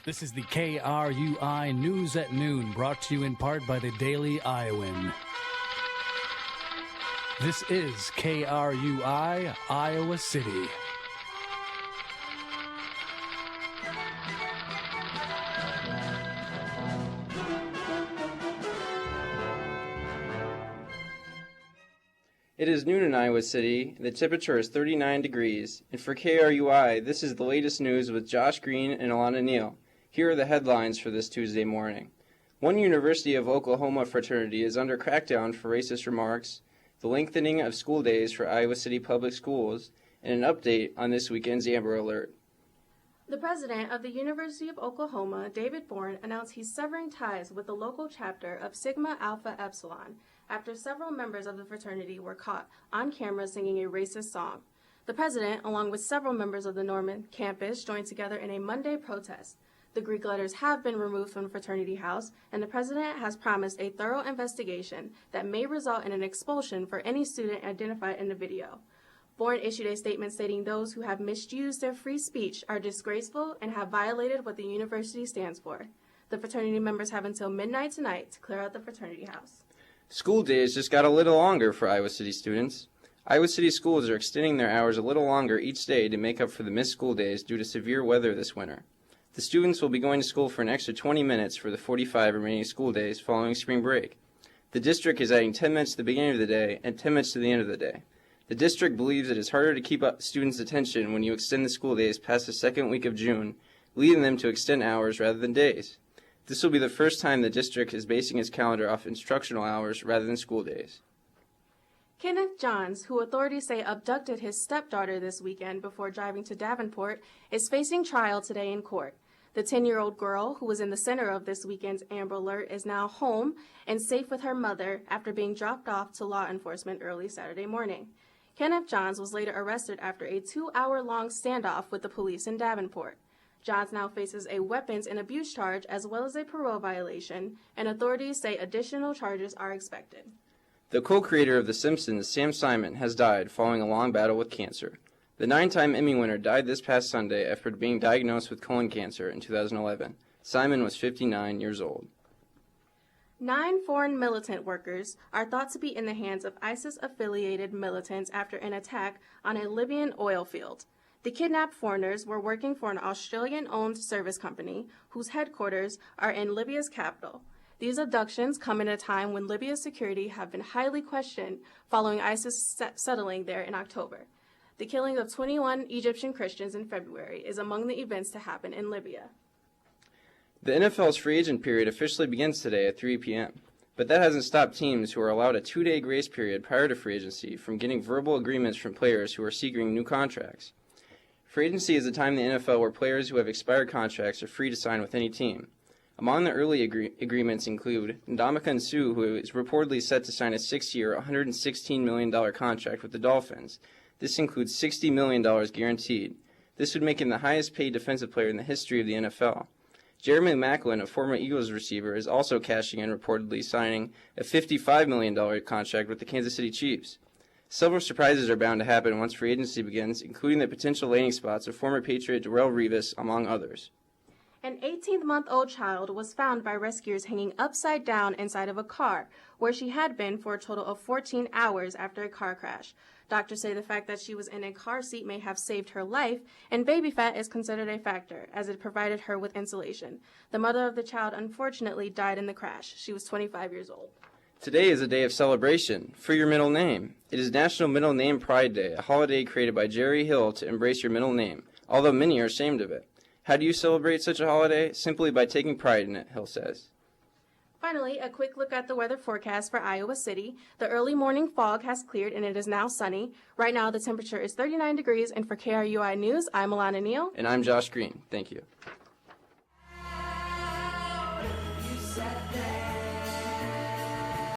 This is the KRUI News at Noon, brought to you in part by the Daily Iowan. This is KRUI, Iowa City. It is noon in Iowa City. The temperature is 39 degrees. And for KRUI, this is the latest news with Josh Green and Elona Neal. Here are the headlines for this Tuesday morning. One University of Oklahoma fraternity is under crackdown for racist remarks, the lengthening of school days for Iowa City public schools, and an update on this weekend's Amber Alert. The president of the University of Oklahoma, David Bourne, announced he's severing ties with the local chapter of Sigma Alpha Epsilon after several members of the fraternity were caught on camera singing a racist song. The president, along with several members of the Norman campus, joined together in a Monday protest. The Greek letters have been removed from the fraternity house, and the president has promised a thorough investigation that may result in an expulsion for any student identified in the video. Bourne issued a statement stating those who have misused their free speech are disgraceful and have violated what the university stands for. The fraternity members have until midnight tonight to clear out the fraternity house. School days just got a little longer for Iowa City students. Iowa City schools are extending their hours a little longer each day to make up for the missed school days due to severe weather this winter. The students will be going to school for an extra 20 minutes for the 45 remaining school days following spring break. The district is adding 10 minutes to the beginning of the day and 10 minutes to the end of the day. The district believes it is harder to keep up students' attention when you extend the school days past the second week of June, leading them to extend hours rather than days. This will be the first time the district is basing its calendar off instructional hours rather than school days. Kenneth Johns, who authorities say abducted his stepdaughter this weekend before driving to Davenport, is facing trial today in court. The 10-year-old girl, who was in the center of this weekend's Amber Alert, is now home and safe with her mother after being dropped off to law enforcement early Saturday morning. Kenneth Johns was later arrested after a 2-hour-long standoff with the police in Davenport. Johns now faces a weapons and abuse charge as well as a parole violation, and authorities say additional charges are expected. The co-creator of The Simpsons, Sam Simon, has died following a long battle with cancer. The 9-time Emmy winner died this past Sunday after being diagnosed with colon cancer in 2011. Simon was 59 years old. 9 foreign militant workers are thought to be in the hands of ISIS-affiliated militants after an attack on a Libyan oil field. The kidnapped foreigners were working for an Australian-owned service company whose headquarters are in Libya's capital. These abductions come at a time when Libya's security have been highly questioned following ISIS settling there in October. The killing of 21 Egyptian Christians in February is among the events to happen in Libya. The NFL's free agent period officially begins today at 3 p.m., but that hasn't stopped teams who are allowed a 2-day grace period prior to free agency from getting verbal agreements from players who are seeking new contracts. Free agency is a time in the NFL where players who have expired contracts are free to sign with any team. Among the early agreements include Ndamukong Suh, who is reportedly set to sign a 6-year, $116 million contract with the Dolphins. This includes $60 million guaranteed. This would make him the highest paid defensive player in the history of the NFL. Jeremy Maclin, a former Eagles receiver, is also cashing in, reportedly signing a $55 million contract with the Kansas City Chiefs. Several surprises are bound to happen once free agency begins, including the potential landing spots of former Patriot Darrelle Revis, among others. An 18-month-old child was found by rescuers hanging upside down inside of a car, where she had been for a total of 14 hours after a car crash. Doctors say the fact that she was in a car seat may have saved her life, and baby fat is considered a factor, as it provided her with insulation. The mother of the child unfortunately died in the crash. She was 25 years old. Today is a day of celebration for your middle name. It is National Middle Name Pride Day, a holiday created by Jerry Hill to embrace your middle name, although many are ashamed of it. How do you celebrate such a holiday? Simply by taking pride in it, Hill says. Finally, a quick look at the weather forecast for Iowa City. The early morning fog has cleared and it is now sunny. Right now the temperature is 39 degrees, and for KRUI News, I'm Elona Neal. And I'm Josh Green. Thank you.